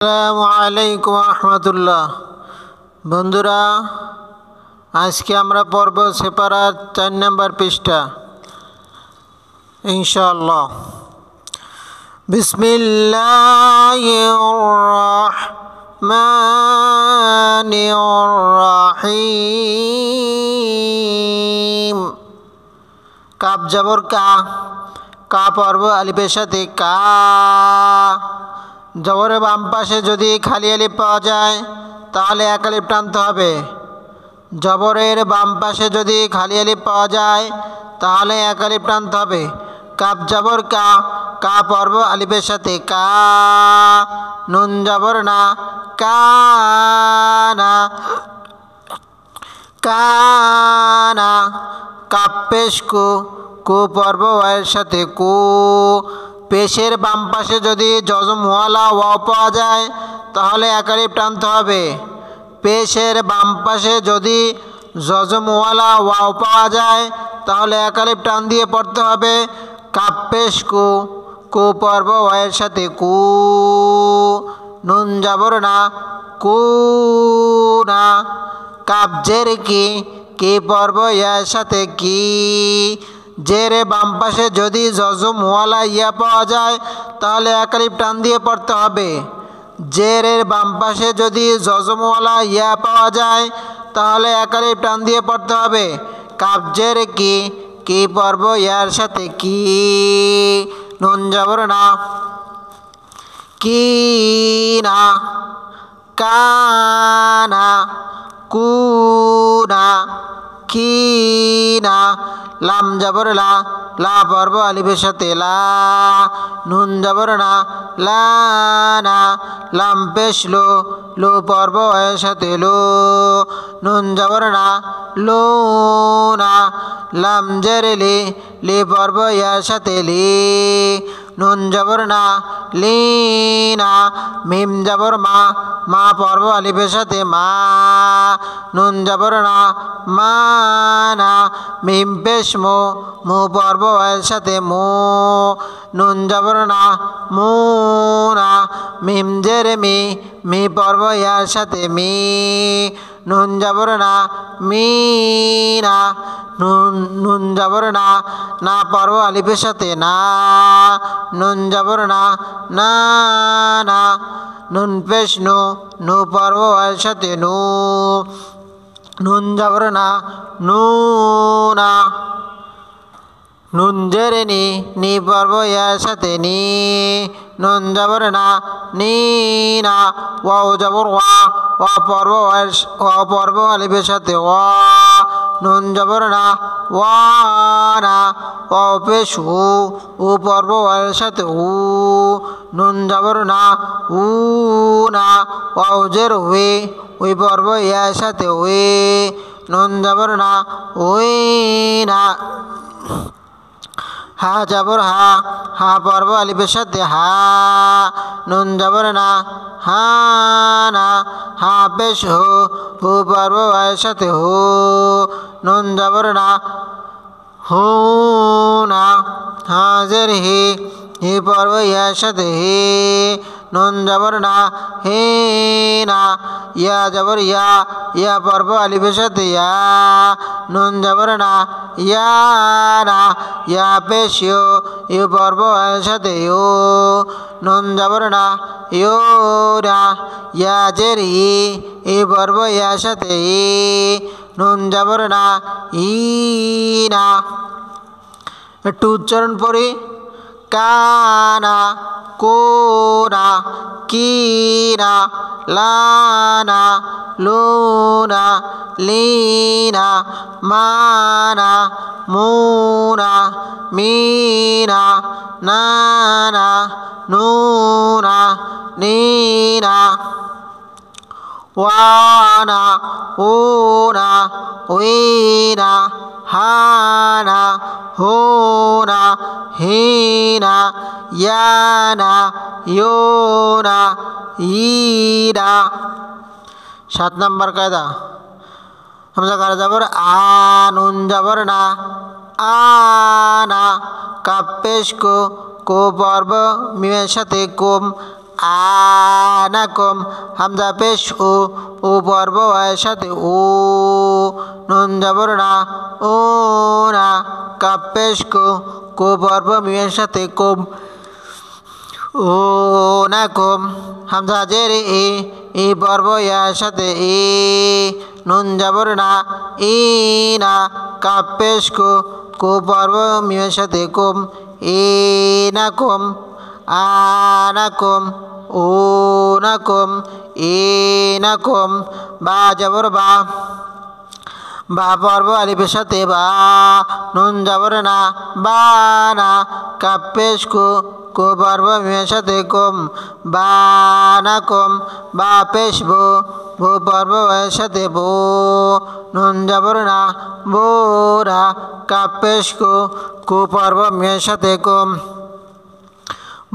আসসালামু আলাইকুম রহমতুল্লাহ। বন্ধুরা, আজকে আমরা পড়ব সেপারার 4 নম্বর পৃষ্ঠা ইনশাআল্লাহ। বিসমিল্লাহির রহমানির রহিম। কাপ জবর কা, কা পড়ব আলিফের সাথে কা। জবরের বাম পাশে যদি খালি আলিফ পাওয়া যায় তাহলে এক আলিফ টানতে হবে। জবরের বাম পাশে যদি খালি আলিফ পাওয়া যায় তাহলে এক আলিফ টানতে হবে। কাপ জবর কা, কা পড়ব আলিফের সাথে কা। নুন জবর না, কানা কানা। কাপ পেশ কু, কু পড়ব ওয়ের সাথে কু। পেশের বাম পাশে যদি জজমওয়ালা ওয়াও পাওয়া যায় তাহলে এক আলিফ টানতে হবে। পেশের বাম পাশে যদি জজমওয়ালা ওয়াও পাওয়া যায় তাহলে এক আলিফ টান দিয়ে পড়তে হবে। কাপ পেশ কু, কু পড়ব ওয়ের সাথে কু। নুন জবর না, কু না। কাপ জের কি, কি পড়ব ইয়ার সাথে কি। জেরে বাম পাশে যদি জজমওয়ালা ইয়া পাওয়া যায় তাহলে এক আলিফ টান দিয়ে পড়তে হবে। জেরের বাম পাশে যদি জজমওয়ালা ইয়া পাওয়া যায় তাহলে এক আলিফ টান দিয়ে পড়তে হবে। কাপ জের কি, কি পড়ব ইয়ার সাথে কি। নুন জবর না, কি না। কানা কুনা কিনা। লাম জবর লা, লা পড়ব আলিফের সাথে লা। নুন জবর না, লা না। লাম পেশ লো, লো পড়ব এর সাথে লো। নুন জবর না, লো না। লাম জের লি, লি পড়ব ইয়ার সাথে লি। নুন জবর না, লি না। মিম জবর মা, মা পড়ব আলিফের সাথে মা। নুন জবর না, মা না। মিম পেশ মো, মু পড়ব এর সাথে মু। নুন জবর না, মু না। মিম জের মি, মি পড়ব ইয়ার সাথে মি। নুন জবর না, মি না। নুন জবর না, না পড়ব আলিফের সাথে না। নুন জবর না, না না। নুন পেশ নু, নু পড়ব এর সাথে নু। নুন জবর না, নু না। নুন জেরে নি, নি পড়ব ইয়ার সাথে নি। নুন জবর না, নি না। ওয়াও জবর ওয়া, ওয়া পড়ব ওয়া পড়ব আলিফের সাথে ওয়া। নুন জবর না, ওয়া না। ওয়াও পেশ উ, উ পড়ব এর সাথে উ। নুন জবর না, উ না। ওয়াও জের হুই, উই পড়ব ইয়ার সাথে উই। নুন জবর না, উই না। হা জবর হা, হা পড়ব আলিফের সাথে হা। নুন জবর না, হা না। হা পেশ হু, হু পড়ব এর সাথে হু। নুন জবর না, হু না। হা জের হি, হি পড়ব ইয়ার সাথে হি। নুন জবর না, হি না। ইয়া জবর ইয়া, ইয়া পড়ব আলিফের সাথে ইয়া। নুন জবর না, ইয়া না। ইয়া পেশ ইউ, ইউ পড়ব এর সাথে ইউ। নুন জবর না, ইউ না। ইয়া জের ই, ই পড়ব ইয়ার সাথে ই। নুন জবর না, ই না। একটু উচ্চারণ পড়ি। কানা কোনা কিনা লানা লুনা লিনা মানা মুনা মিনা নানা নুনা নিনা। ওয়ানা উনা উইনা হানা হুনা হিনা ইয়ানা ইয়োনা ইনা। 7 নম্বর কায়দা। হামজা কারা জবর আ, নুন জবর না, আনা। কাপ পেশ কো, কো পড়ব মিমের সাথে কুম। আনাকুম হামজা পেশ ও পর্ব এর সাথে ও নুন জবর না ও না কাপ পেশ কো পর্ব মিমের সাথে কুম ও না কুম হামজা জের ই পর্ব এর সাথে ই নুন জবর না ই না কাপ পেশ কো পর্ব মিমের সাথে কুম ই না কুম আনাকুম ও নাকুম ই নাকুম বা জবর বা পর্ব আলিফের সাথে বা নুন জবর না বা না কাপ পেশ কো পর্ব মিমের সাথে কুম বা নাকুম বা পেশ ভো পর্ব এর সাথে বো নুন জবর না বোরা কাপ পেশ কো পর্ব মিমের সাথে কুম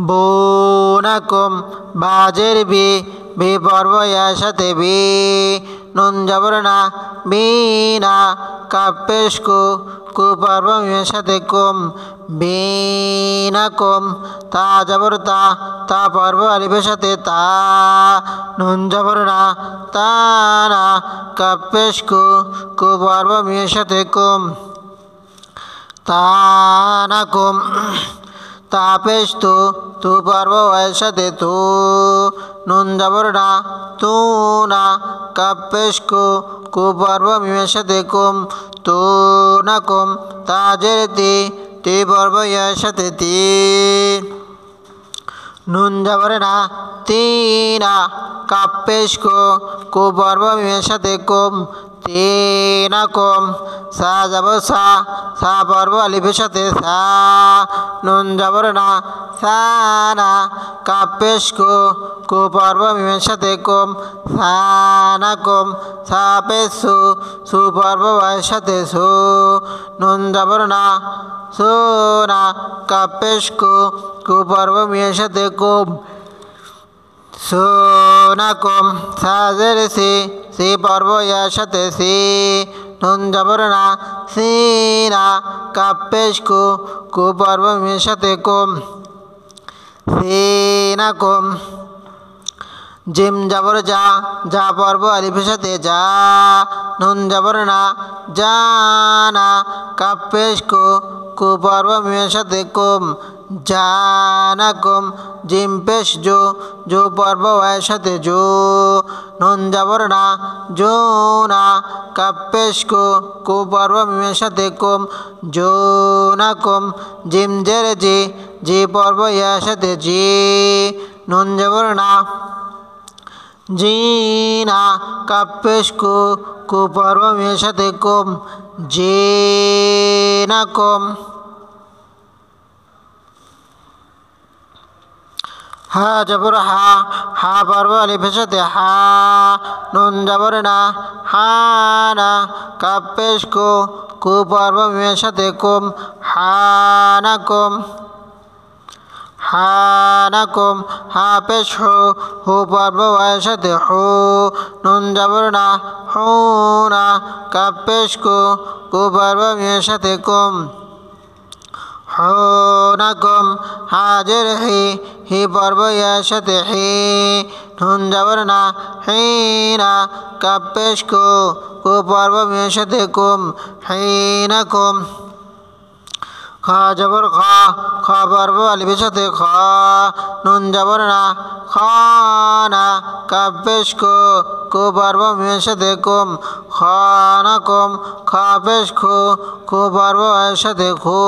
বোনাকুম বাজের বি পর্ব এর সাথে বি নুন জবর না বিনা কাপ পেশ কো পর্ব মিমের সাথে কুম বিনাকুম তা জবর তা পর্ব আলিফের সাথে তা নুন জবর না তা না কাপ পেশ কো পর্ব মিমের সাথে কুম তানাকুম তা পেশ তু পর্ব এর সাথে তু নুন জবর না তু না কাপ পেশ কো পর্ব মিমের সাথে কুম তু না কুম তাজের তি পর্ব এর সাথে তি নুন জবর না তিনা কাপ পেশ কো পর্ব মিমের সাথে কুম তিনাকুম সা জবর সা পর্ব আলিফের সাথে সা নুন জবর না সা না কাপ পেশ কো পর্ব মিমের সাথে কুম সানাকুম সা পেশ সু পর্ব এর সাথে সু নুন জবর না সু না কাপ পেশ কো পর্ব মিমের সাথে কুম সোনাকুম সাজের সি পর্ব এর সাথে সি নুন জবর না সি না কাপ পেশ কো পর্ব মিমের সাথে কুম সিনাকুম জিম জবর যা পর্ব আলিফের সাথে যা নুন জবর না জানা কাপ পেশ কো পর্ব মিমের সাথে কুম জানাকুম জিম পেশ জো পর্ব এর সাথে জো নুন জবর না জো না কাপ পেশ কো পর্ব মিমের সাথে কুম জোনাকুম জিম জের জি পর্ব এর সাথে জি নুন জবর না জিনা কাপ পেশ কো পর্ব মিমের সাথে কুম জিনাকুম হা জবর হা পর্ব আলিফের সাথে হা নুন জবর না হা না কাপ পেশ কো পর্ব মিমের সাথে কুম হানাকুম হানাকুম হা পেশ হু পর্ব এর সাথে হু নুন জবর না হু না কাপ পেশ কো পর্ব মিমের সাথে কুম হুনাকুম হাজের হি পর্ব এর সাথে হি নুন জবর না হিনা কাপ পেশ কো পর্ব মিমের সাথে কুম হিনাকুম খা জবর খ পর্ব আলিফের সাথে খ নুন জবর না খানা কাপ পেশ কো পর্ব মিমের সাথে কুম খানাকুম খা পেশ কো পর্ব এর সাথে খু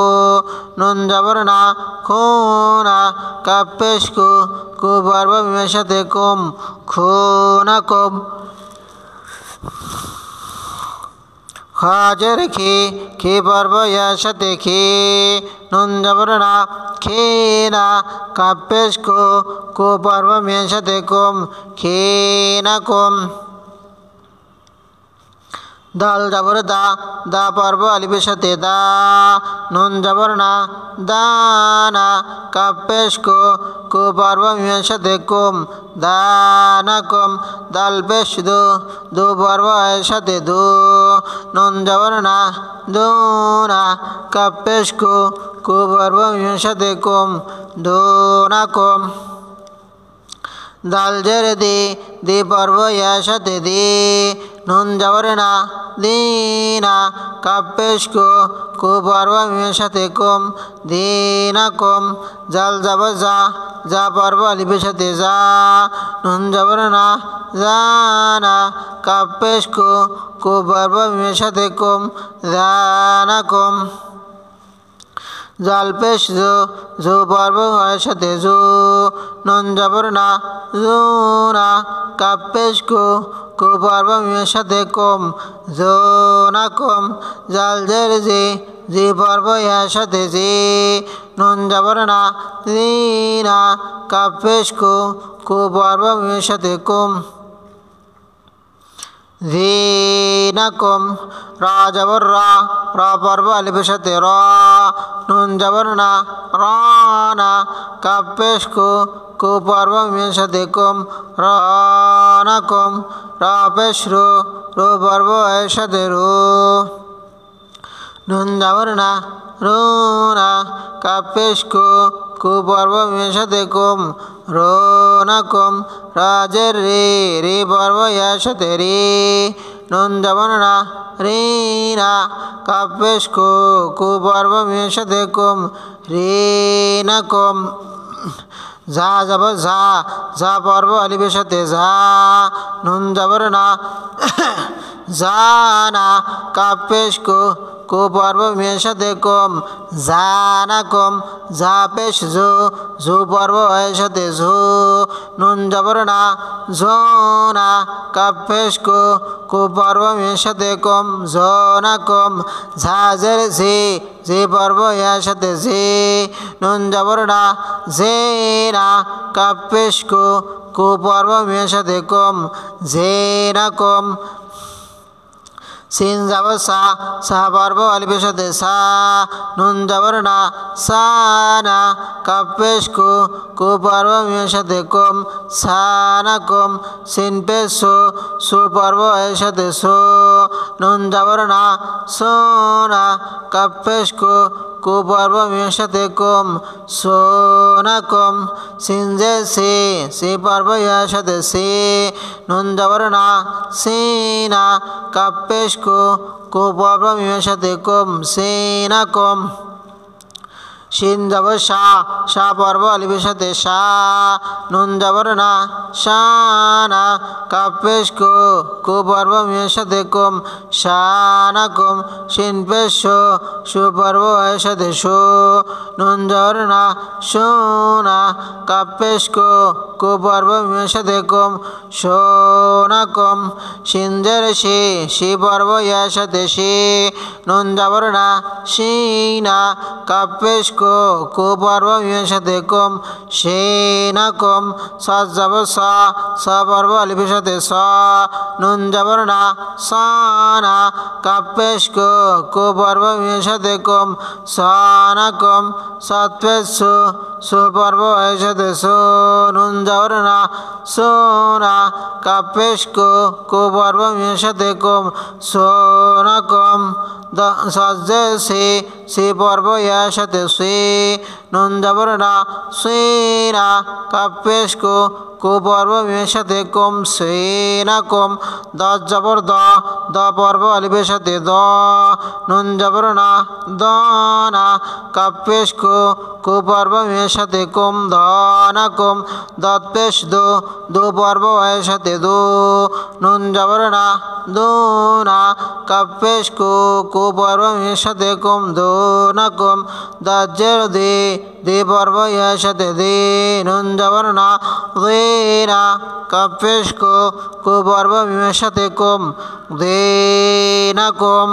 নুন জবর না খুনা কাপ পেশ কো পর্ব মিমের সাথে কুম খুনাকুম খাজের খি পর্ব এর সাথে খি নুন জবর না খেনা কাপ পেশ কো পর্ব মিমের সাথে কুম খেনাকুম দাল জবর দা পর্ব আলিফের সাথে দা নুন জবর না দানা কাপ পেশ কো পর্ব মিমের সাথে কুম দানাকুম দাল পেশ দো পর্ব এর সাথে দো নুন জবর না দোনা কাপ পেশ কো পর্ব মিমের সাথে কুম দোনাকুম দাল জের দি পর্ব ইয়ার সাথে দি নুন জবর না দিনা কাপ পেশ কু পর্ব মিমের সাথে কুম দিনাকুম জাল জবর যা পর্ব আলিফের সাথে যা নুন জবর না জানা কাপ পেশ কু পর্ব মিমের সাথে কুম জানাকুম জাল পেশ জু পর্ব হয়ের সাথে জু নুন জবর না জুনা কাপ পেশ কু পর্ব মিমের সাথে কুম জোনাকুম জাল জের জি পর্ব ইয়ার সাথে জি নুন জবর না জিনা কাপ পেশ কু পর্ব মিমের সাথে কুম জিনাকুম রা জবর রা পর্ব আলিফের সাথে র নুন জবর না রানা কাপ পেশ কু পর্ব মিমের সাথে কুম রানাকুম রা পেশ রু পর্ব এর সাথে রু নুন জবর না রুনা কাপ পেশ কু পর্ব মিমের সাথে কুম রোনাকুম রাজের রে পর্ব ইয়ার সাথে রে নুন জবর না রিনা কাপ পেশ কু পর্ব মিমের সাথে কুম রিনাকুম ঝা জবর ঝা পর্ব আলিফের সাথে ঝা নুন জবর না জানা কাপ পেশ কু পর্ব মিমের সাথে কুম জানাকুম ঝা পেশ ঝু পর্ব এর সাথে ঝু নুন জবর না ঝোনা কাপ পেশ কু পর্ব মিমের সাথে কুম ঝোনাকুম ঝা জের জি পর্ব ইয়ার সাথে জি নুন জবর না জেনা কাপ পেশ কু পর্ব মিমের সাথে কুম জেনাকুম সিন জবর সা পর্ব আলিফের সাথে সা নুন জবর না সানা কাপ পেশ কু পর্ব মিমের সাথে কুম সানাকুম সিন পেশ সু পর্ব এর সাথে সু নুন জবর না সোনা কাপ পেশ কু পর্ব মিমের সাথে কুম সোনাকুম সিন জে সি পর্ব ইয়ার সাথে সি নুন জবর না সিনা কাপ পেশ কু পর্ব মিমের সাথে কুম সিনাকুম শিন জবর শা পর্ব আলিফের সাথে শা নুন জবর না শানা কাপ পেশ কু পর্ব মিমের সাথে কুম শানাকুম শিন পেশ সু পর্ব এর সাথে সু নুন জবর না সোনা কাপ পেশ কু পর্ব মিমের সাথে কুম সোনাকুম শিন জের শি পর্ব ইয়ার সাথে শি নুন জবর না শিনা কাপ পেশ কু পর্ব মিমের সাথে কুম সেনাকুম সাজ জবর সা পর্ব আলিফের সাথে স নুন জবর না সানা কাপ পেশ কু পর্ব মিমের সাথে কুম সানাকুম সাত পেশ সু পর্ব এর সাথে সু নুন জবর না সোনা কাপ পেশ কু পর্ব মিমের সাথে কুম সোনাকুম সাজে সি পর্ব ইয়ার সাথে সি নুন জবর না সিনা কাপ পেশ কু পর্ব মিমের সাথে কুম সিনাকুম দশ জবর দ পর্ব আলিফের সাথে দ নুন জবর না দনা কাপ পেশ কু পর্ব মিমের সাথে কুম ধনাকুম দত পেশ দু পর্ব এর সাথে দু নুন জবর না দুনা কাপ পেশ কু পর্ব মিমের সাথে কুম দুনাকুম দাজ্জের দি পর্ব ইয়ার সাথে দি নুন জবর না দিনা কাপ পেশ কু পর্ব মিমের সাথে কুম দিনাকুম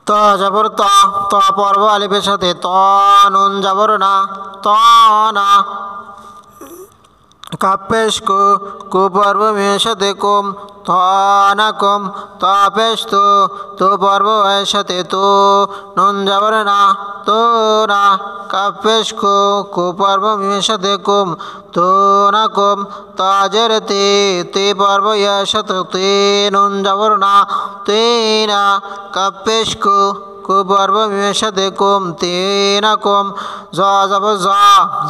ত জবর ত পর্ব আলিফের সাথে ত নুন জবর না ত না কাপ পেশ কু পর্ব মিমের সাথে কুম থানাকুম তা পেশ তো পর্ব এর সাথে তো নুন জবর না তো না কাপ পেশ কু পর্ব মিমের সাথে কুম তো না কুম তাজের তে পর্ব এর সাথে তে নুন জবর না তে না কাপ পেশ কু পর্ব মিমের সাথে কুম তিনাকুম জ জবর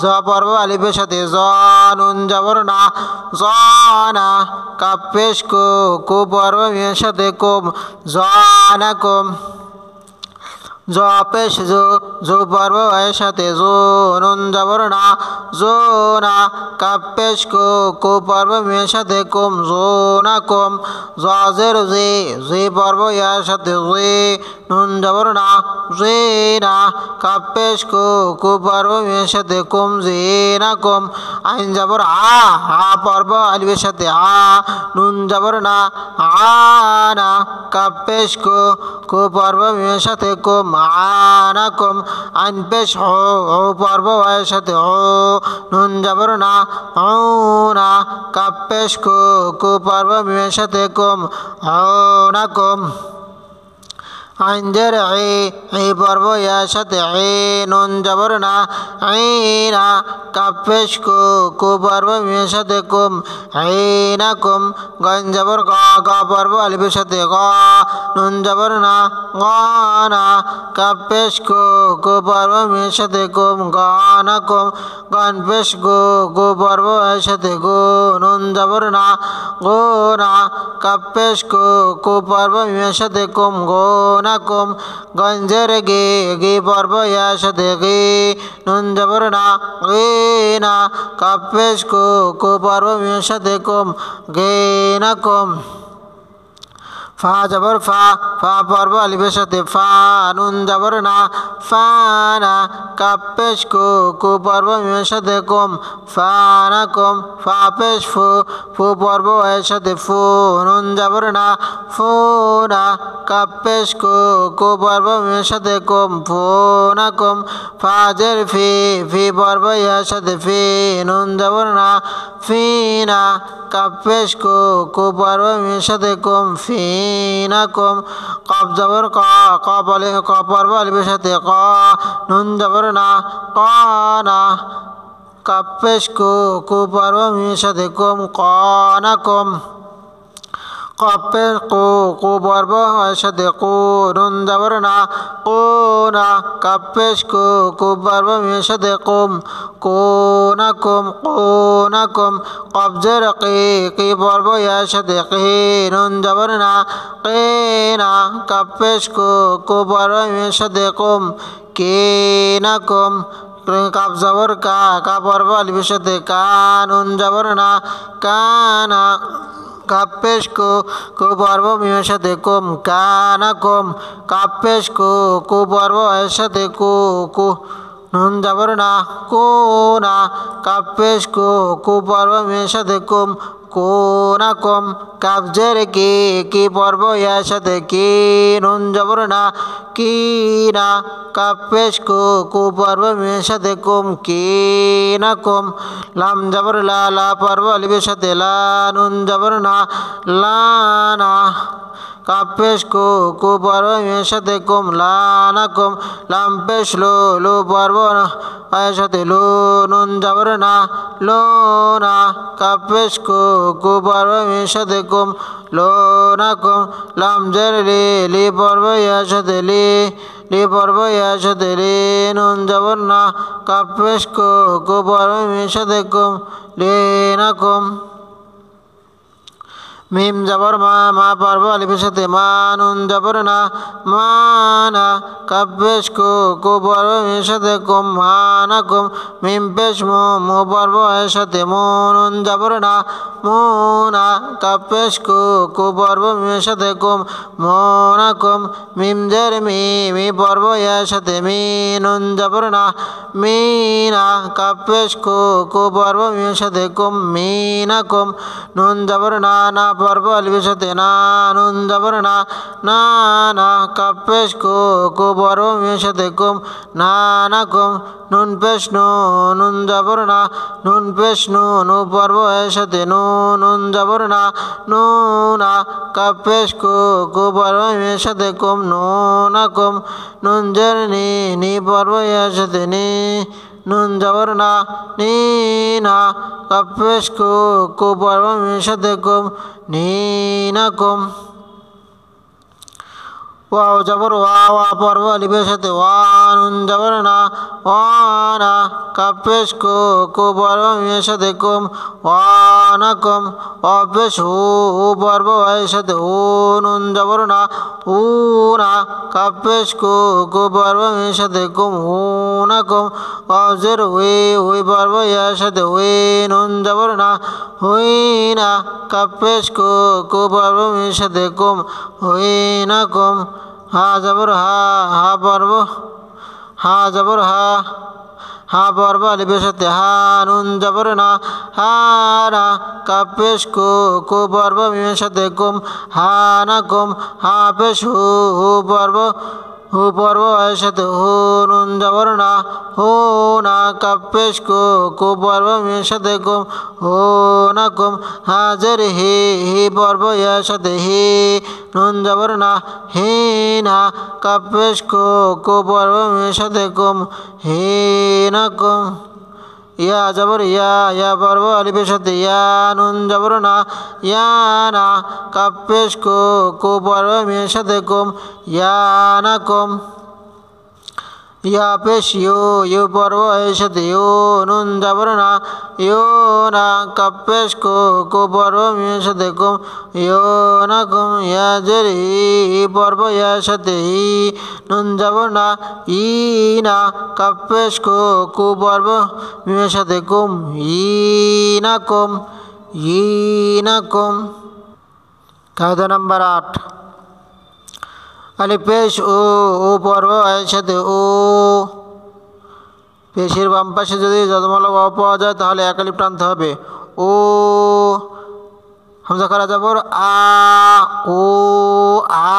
জ পর্ব আলিফের সাথে জ নুন জবর না জ না কাপ পেশ কু পর্ব মিমের সাথে কুম জানাকুম জ পেশ জো পর্ব এর সাথে জো নুন জবর না জো না কাপ পেশ কু পর্ব মিমের সাথে কুম জো না কুম জের জি পর্ব এর সাথে জি নুন জবর না জি না কাপ পেশ কু পর্ব মিমের সাথে কুম জি না কুম আইন জবর আ পর্ব আলিফের সাথে আ নুন জবর না আ না কাপ পেশ কু পর্ব মিমের সাথে কুম আনাকুম আইন পেশ ও পর্ব এর সাথে ও নুন জবর না ও না কাপ পেশ কু পর্ব মিমের সাথে কুম আনাকুম আইন জের এই পর্ব এর সাথে নুন জবর না না কাপ পেশ কু পর্ব মিমের সাথে কুম আইনাকুম গইন জবর গ পর্ব আলিফের সাথে গ নুন জবর না গ না কাপ পেশ কু পর্ব মিমের সাথে কুম গানাকুম গন পেশ গু পর্ব এর সাথে গু নুন জবর না গো না কাপ পেশ কু পর্ব মিমের সাথে কুম গো নাকুম গঞ্জের গে পর্ব এর সাথে গে নুন জবর না গে না কাপ পেশ কু পর্ব মিমের সাথে কুম গে নাকুম ফা জবর ফা পর্ব আলিফের সাথে ফা নুন জবর না ফা না কাপ পেশ কু পর্ব মিমের সাথে কুম ফা না কুম ফা পেশ ফু পর্ব এর সাথে ফু নুন জবর না ফু না কাপ পেশ কু পর্ব মিমের সাথে কুম ফু না কুম ফাজের ফি পর্ব এর সাথে ফি নুন জবর না ফি না কাপ পেশ কু পর্ব মিমের সাথে কুম ফি নাকুম কফ জবর ক পর্ব আলিফের সাথে ক নুন জবর না ক না কাপ পেশ কু পর্ব মিমের সাথে কুম ক নাকুম কফ পেশ কু পর্ব এর সাথে কু নুন জবর না কু না কাপ পেশ কু পর্ব মিমের সাথে কুম কু নাকুম কু নাকুম কবজের কি পর্ব এর সাথে কি নুন জবর না কে না কাপ পেশ কু পর্ব মিমের সাথে কুম কে নাকুম কাপ জবর কা পর্ব আলিফের সাথে কা নুন জবর না কা না কাপ পেশ কু পর্ব মিমের সাথে কুম কানাকুম কাপ পেশ কু পর্ব এর সাথে কু নুন জবর না কু না কাপ পেশ কু পর্ব মিমের সাথে কুম কুনাকুম কাবজের কি পর্ব এর সাথে কি নুন জবর না কি না কাপ পেশ কু পর্ব মিমের সাথে কুম কিনাকুম লাম জবর লা পর্ব আলিফের সাথে লা নুন জবর না লা না কাপ পেশ কু পর্ব মিমের সাথে কুম লানাকুম লাম পেশ লো পর্ব এর সাথে লো নুন জবর না লো না কাপ পেশ কু পর্ব মিমের সাথে কুম লো নাকুম লাম জের লি পর্ব এর সাথে লি পর্ব এর সাথে লি নুন জবর না কাপ পেশ কু পর্ব মিমের সাথে কুম লে নাকুম মিম জবর মা পর্ব আলিফের সাথে মা নুন জবর না মা না কাপ পেশ কু পর্ব মিমের সাথে কুম মানাকুম মিম পেশ মু পর্ব এর সাথে মু নুন জবর না মু না কাপ পেশ কু পর্ব মিমের সাথে কুম মোনাকুম মিম জের মি পর্ব এর সাথে মি নুন জবর না মি না কাপ পেশ কু পর্ব মিমের সাথে কুম মিনাকুম নুন জবর না পর্ব আলিফের সাথে না নুন জবর না না কাপ পেশ কু পর্ব মিমের সাথে কুম নানাকুম নুন পেশ নুন জবর না নুন পেশ নু পর্ব এর সাথে নুন জবর না কাপ পেশ কু পর্ব মিমের সাথে কুম নুনাকুম নুন জের নি পর্ব এর সাথে নুন জবর না না কাপ পেশ কু পর্ব মিমের সাথে কুম নিনাকুম ওয়াও জবর ওয়া ওয়া পর্ব আলিফের সাথে ওয়া নুন জবর না ওয়ানা কাফ পেশ কো কো পর্ব মিমের সাথে কুম ওয়ানাকুম ওয়া পেশ হু হু পর্ব ওয়ার সাথে হু নুন জবর না উনা কাফ পেশ কো কো পর্ব মিমের সাথে কুম হুনাকুম ওয়া জের হুই হুই পর্ব ইয়ার সাথে হুই নুন জবর না হুইনা কাফ পেশ কো কো পর্ব মিমের সাথে কুম হুইনাকুম হা জবর হা হা পর্ব হা জবর হা হা পর্ব আলিফের সাথে হা নুন জবর না হানা কাফ পেশ কো কো পর্ব মিমের সাথে কুম হানাকুম হা পেশ হু হু পর্ব হু পর্ব এর সাথে হু নুন জবর না হু না কাফ পেশ কো কো পর্ব মিমের সাথে কুম হুনাকুম হাজের হি হি পর্ব এর সাথে হি নুন জবর না হি না কাফ পেশ কো কো পর্ব মিমের সাথে কুম হিনাকুম ইয়া জবর ইয়া পর্ব আলিফের সাথে ইয়া নুন জবর না ইয়ানা কাফ পেশ কো কো পর্ব মিমের সাথে কুম ইয়ানাকুম ইয়া পেশ ইউ পর্ব এর সাথে ইউ নুন জবর না ইউ না কাফ পেশ কো কো পর্ব মিমের সাথে কুম ইউনাকুম ইয়া জের ই পর্ব ইয়ার সাথে ই নুন জবর না ই না কাফ পেশ কো কো পর্ব মিমের সাথে কুম ইনাকুম ইনাকুম। কায়দা নাম্বার 8 আলিফ পেশ ও পর্ব এর সাথে ও পেশের বাম পাশে যদি যজমালা ওয়াও পাওয়া যায় তাহলে এক আলিফ টানতে হবে ও হামজা খারা জবর আ ও আ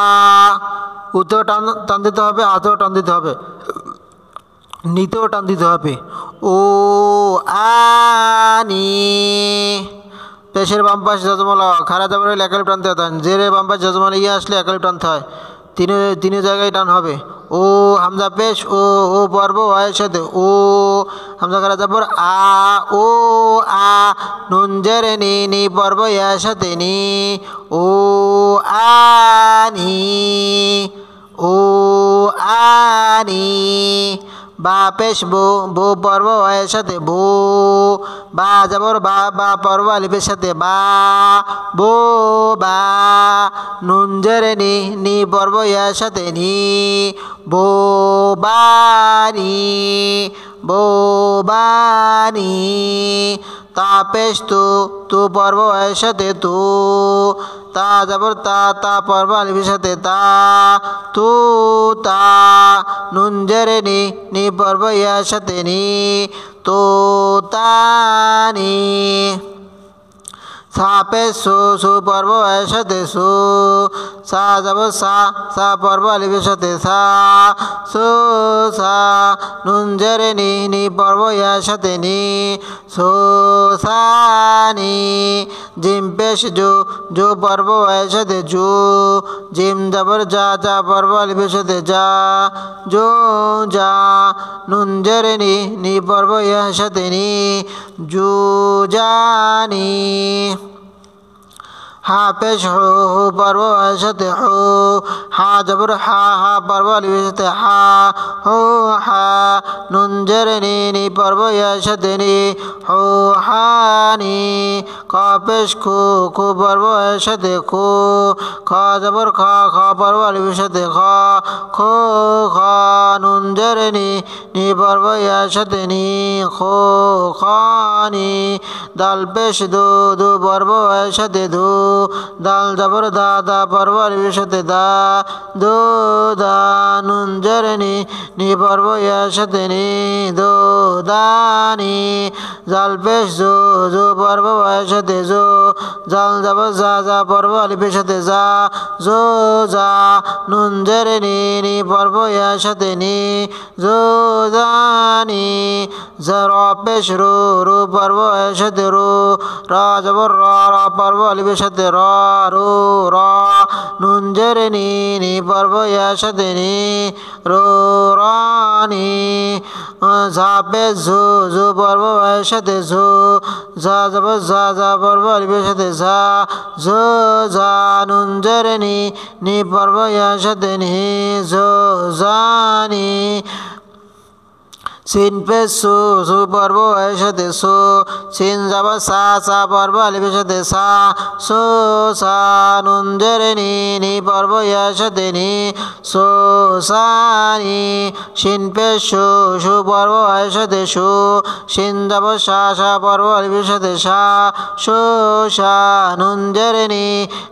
উতেও টান দিতে হবে আতেও টান দিতে হবে নিতেও টান দিতে হবে ও আনি পেশের বাম পাশে যজমালা খারা জবর হলে এক আলিফ টানতে হয় জেরে বাম পাশে যজমালা ইয়ে আসলে এক আলিফ টানতে হয় তিনে জায়গায় টান হবে ও হামজা পেশ ও পর্ব ওয়ের সাথে ও হামজা খারা জবর আ ও আ নুন জেরে নি পর্ব ইয়ার সাথে নি ও আনি ও আনি বা পেশ বো পর্ব ওয়ের সাথে বো বা জবর বা পর্ব আলিফের সাথে বা বো বা নুন জেরে নি পর্ব ইয়ার সাথে নি বো বানি বো বানি তা পেশ তু পর্ব এর সাথে তু তা জবর তা পর্ব আলিফের সাথে তা তু তা নুন জেরে নি পর্ব ইয়ার সাথে নি তো তানি সা পেশ সু পর্ব এর সাথে সু সা জবর সা পর্ব আলিফের সাথে সা সু সা নুন জেরে নি পর্ব ইয়ার সাথে নি সু সানি জিম পেশ জো পর্ব এর সাথে জু জিম জবর যা পর্ব আলিফের সাথে যা জো যা নুন জেরে নি পর্ব ইয়ার সাথে নি জু জানি হা পেশ হু পর্ব এর সাথে হু হা জবর হা পর্ব আলিফের সাথে হা হু হা নুন জেরে নি পর্ব এর সাথে নি হু হানি কা পেশ খু পর্ব এর সাথে খু খা জবর খা পর্ব আলিফের সাথে খা খু খা নুন জেরে নি পর্ব এর সাথে নি খু খানি দাল পেশ দু পর্ব এর সাথে ধু দাল জবর দা পর্ব আলিফের সাথে দা দো দা নুন জেরে নি পর্ব ইয়ার সাথে নি দো দানি জাল পেশ জো পর্ব এর সাথে জো জাল জবর যা পর্ব আলিফের সাথে যা জো যা নুন জেরে নি পর্ব ইয়ার সাথে নি জো জানি জর পেশ রু পর্ব এর সাথে রু রা জবর রা পর্ব আলিফের সাথে রা রু রা নুন জেরে নি নি পর্ব ইয়ার সাথে নি রো রানি ঝা পেশ ঝু ঝু পর্ব ওয়ের সাথে ঝু ঝা যাব ঝা ঝা পর্ব আলিফের সাথে ঝা ঝু ঝা নুন জেরে নি পর্ব ইয়ার সাথে নি ঝো জানি সিন পেশ সু সু পর্ব এর সাথে সু সিন যাব সা সা পর্ব আলিফের সাথে সা সো সা নুন জেরে নি পর্ব এর সাথে নি সো সানি সিন পেশ সু সু পর্ব এর সাথে সু সিন যাব সা সা পর্ব আলিফের সাথে সা সো সা নুন জেরে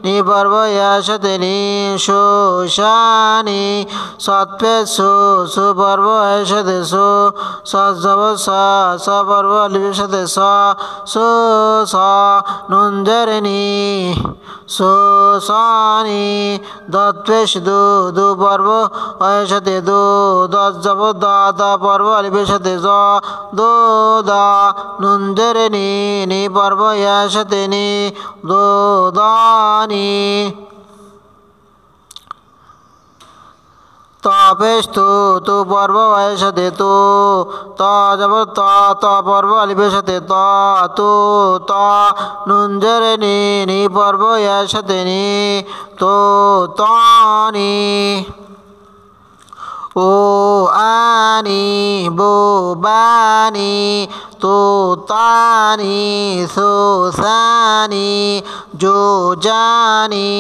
নি পর্ব এর সাথে নি সো শানি সৎ পেশ সু সু পর্ব এর সাথে সু সৎ যাব সা সা পর্ব আলিফের সাথে সা সো সা নুন জেরে নি সো সানি দত পেশ দু দু পর্ব এর সাথে দু দত যাব দা দা পর্ব আলিফের সাথে জ দো দা নুন জেরে নি পর্ব এর সাথে নি দো দানি ত পেশ তু পর্ব এর সাথে তু ত যাব ত পর্ব আলিফের সাথে ত তু ত নুন জেরে নি পর্ব এর সাথে নি তো তনি ও আনি বো বানি তো তানি সো সানি জো জানি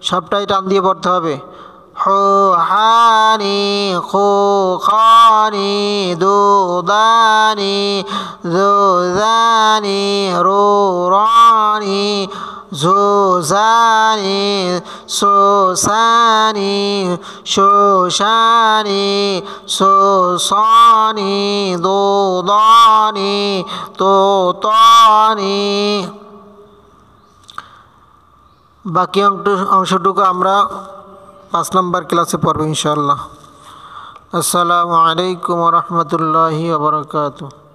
সবটাই টান দিয়ে পড়তে হবে হো হানি খো খানি দো দানি জো জানি রো রানি জো জানি সো সানি শো শানি সো সানি দো দানি তো তানি বাকি অংশটুকু আমরা 5 নম্বর ক্লাসে পড়ব ইনশাআল্লাহ। আসসালামু আলাইকুম ওয়া রাহমাতুল্লাহি ওয়া বারাকাতুহু।